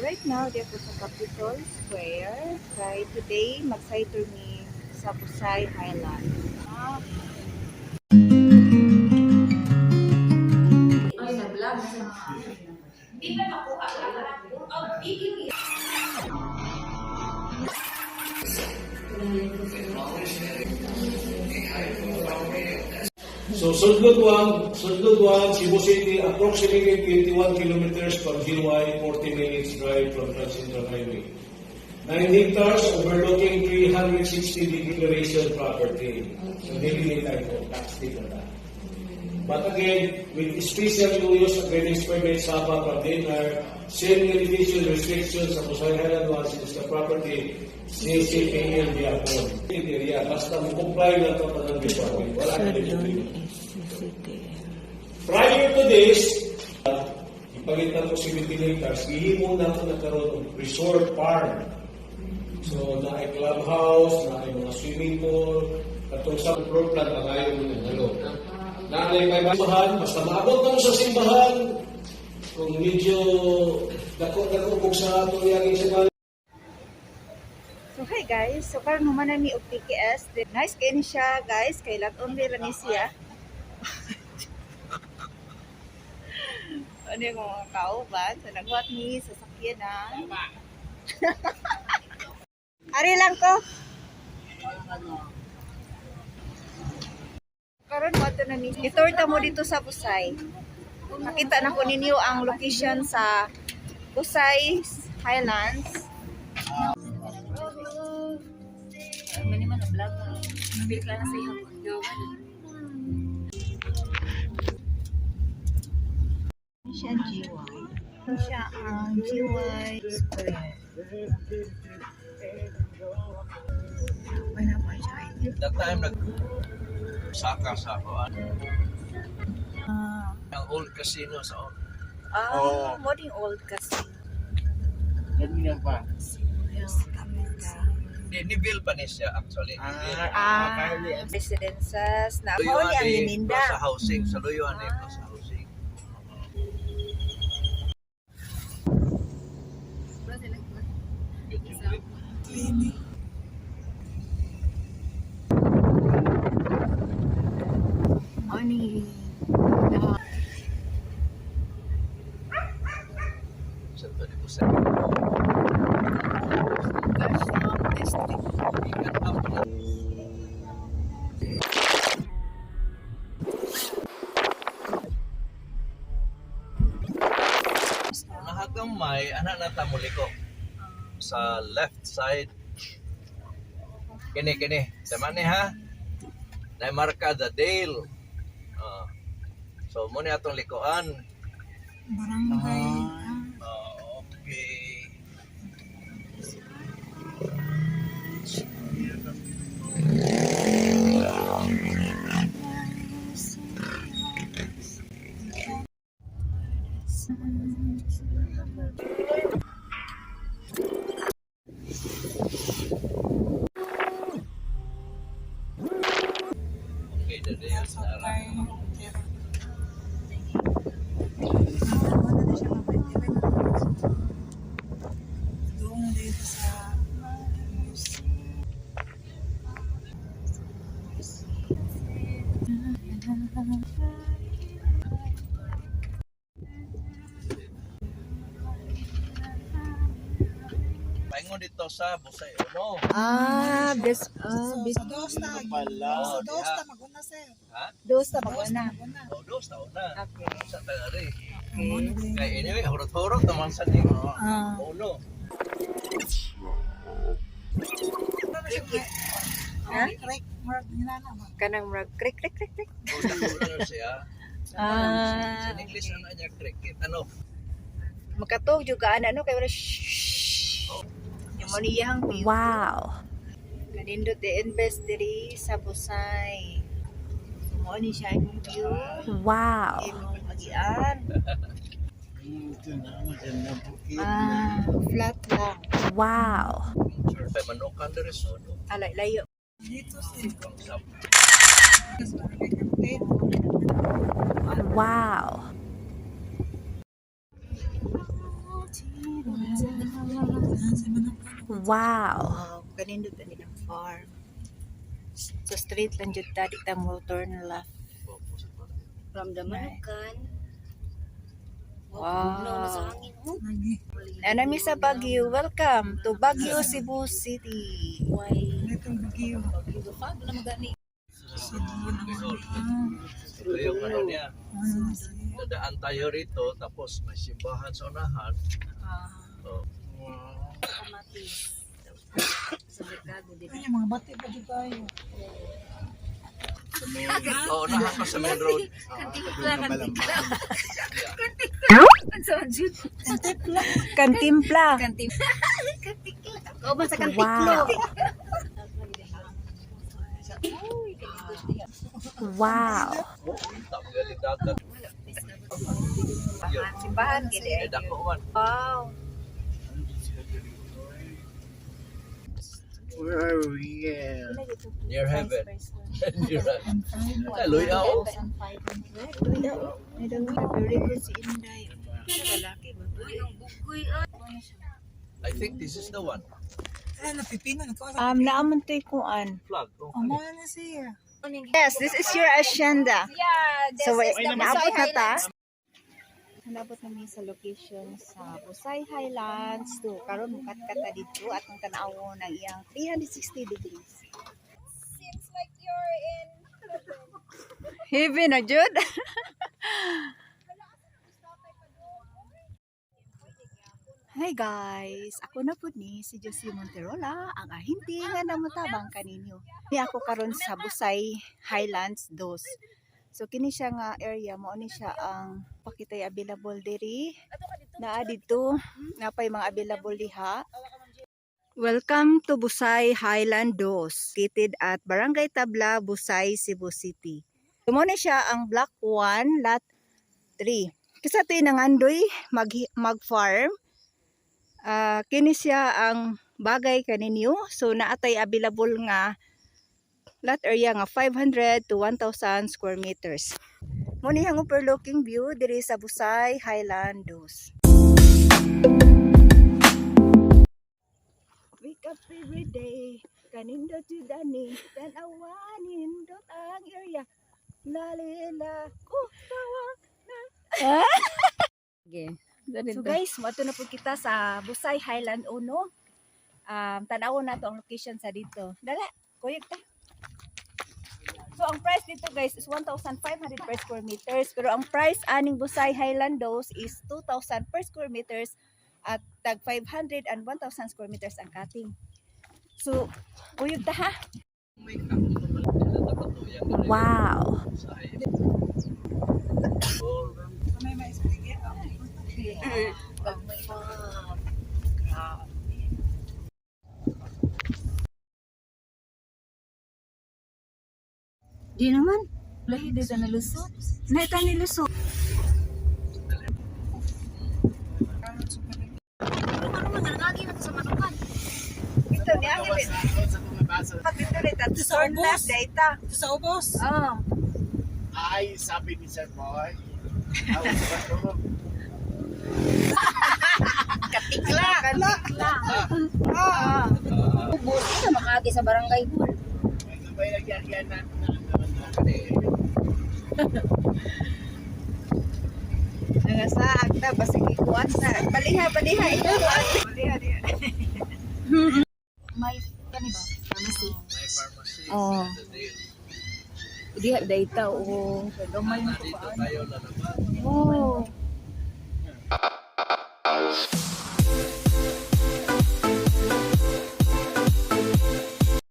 right now, di ako sa Capitol Square. Kaya today, mag-side tour ni sa Busay Highland. Ay, nag-vlog. Di ba makuha lahat? Oh, video. So, Sudlod 1, Cebu City, approximately 21 kilometers from GY, 40 minutes drive from Transcendental Highway. 9 hectares overlooking 360-degree declaration property. So, hindi tayo po, tax dito na. But again, with special use agreements permit SAPA from DNR, same limitation restrictions sa Busay Highland once since the property CCPL Diapon. Area, basta comply na ito pa ng department. Wala na rin. Prior to this, ipalitan ko 70 hectares, ihimo na ito nagkaroon ng resort farm. So, na clubhouse, na mga swimming pool, katong sa floor plan, magayon mo ng halo. Nanay may simbahan, basta maabot na mo sa simbahan, kung medyo dako-dako kung sa ito yung simbahan. So, hi guys. So, karon naman na ni og PKS. Nice kayo siya, guys. Kay lag-on rin ni siya. Ano yung mga kauban? So, nagbuhat ni sasakyan na. Ari lang ko. Karon mo ito na ni. Itorta mo dito sa Busay. Nakita na ko ninyo ang location sa Busay Highlands. Mani man na-vlog. Nabigla na sa iyo. Siya ang GY. Siya ang GY Square. Wala pa siya. That time saka sa kuan. Ang old casino sa Modern old casino. Ganyan pa. Yes, Ni-build pa ni siya actually. residences na Luyo mo ni ang ani Liminda. sa housing, sa Luyo ani sa housing. Ani Sa to di Busay. Ikan up na. Nahagamay, anak na tamuliko sa left side. Kini. Tama ni ha? Naimarka the Dale. So, muna atong likuan. barangay. Okay. Okay, dali yan sa paingon dito sa Busay Uno. Bis Dosta, Pala. sa Dosta maguna sir. Ha? dos ta maguna. O, dos taon na. Okay. Sa tagari. Okay. Kaya anyway, hurot-hurot naman sa ni Uno. Ha? Correct, mark nila na ba? Kanang mag krik. Ano siya? Sa English, ano niya, cricket. Ano? Makatog juga ano kay wala shh. Yung mo niyang view. Wow. Kanindot i-invest diri sa Busay. Mo ni siya yung view. Wow. Imong magian. Flat lang. Wow. Sure, may manukan na rin so. Alay layo. Dito sir. Wow. Sa Manukan. Wow. Kanindot ani ang farm. So straight lang jud tadi ta mo turn left. From the Manukan. Wow. No, sa hangin. Lagi. Anami sa Baguio. Welcome to Baguio, Cebu City. Itong bagyo. Ito yung ano niya. Dadaan tayo rito, tapos may simbahan sa unahan. So, Ay, yung mga bati pa dito tayo. unahan pa sa main road. Kantimpla. O ba sa kantiklo? Wow. Galing dagat. Simbahan gid. Eh, dako man. Wow. Where are we? Near heaven. Near heaven. Luyaw. I don't know, very good si Inday. Lalaki ba? I think this is the one. Ay, napipino. Naaman to'y kuan. Flag. Oh. Amo na siya. Yes, this is your agenda. Yeah, So, wait, naabot na ta. Nabot namin sa location sa Busay Highlands to karon mukat-kat ta dito at ang tan-awo ng iyang 360 degrees. Seems like you're in Heavy na jud. Hi guys, ako na po ni si Josie Monterola, ang ahinti nga namutabang kaninyo. Ni ako karon sa Busay Highlands 2. So kini siya nga area mo ni siya ang pakitay available diri. Naa dito, napay mga available diha. Welcome to Busay Highland 2, located at Barangay Tabla, Busay, Cebu City. Mo ni siya ang Block 1, Lot 3. Kasi ito'y nangandoy mag-farm. Kini siya ang bagay kaninyo. So naatay available nga lot area nga 500 to 1,000 square meters. Muna yung overlooking view diri sa Busay Highlands. Wake up every day, kanindot judani, tanawanin dot ang area. Lalila, tawag na. So guys, mato na po kita sa Busay Highland 1. Tanaw na to ang location sa dito. Dala, kuyog ta. So ang price dito guys is 1,500 per square meters. Pero ang price aning Busay Highland 2 is 2,000 per square meters at tag 500 and 1,000 square meters ang cutting. So, kuyog ta ha. Wow. May maisipigit. Di naman. Lahi dito nalusot. Naita nilusot. Ano nangagi na sa Manukan. Ito ni ang pag dito rin at turn left data. Ito sa ubos. Oh. Ay, sabi ni Sir Boy. Awas ba ito? Katikla. Katikla. Ubos na makagi sa barangay hall. Ano ba yung nagyarihan na? Nga sa akta, basta ikuan sa. Baliha. Ito. Baliha. May kani ba? Pharmacy. May pharmacy. Oh. Diha data o gamay mo Dito pa. tayo na naman. Oh.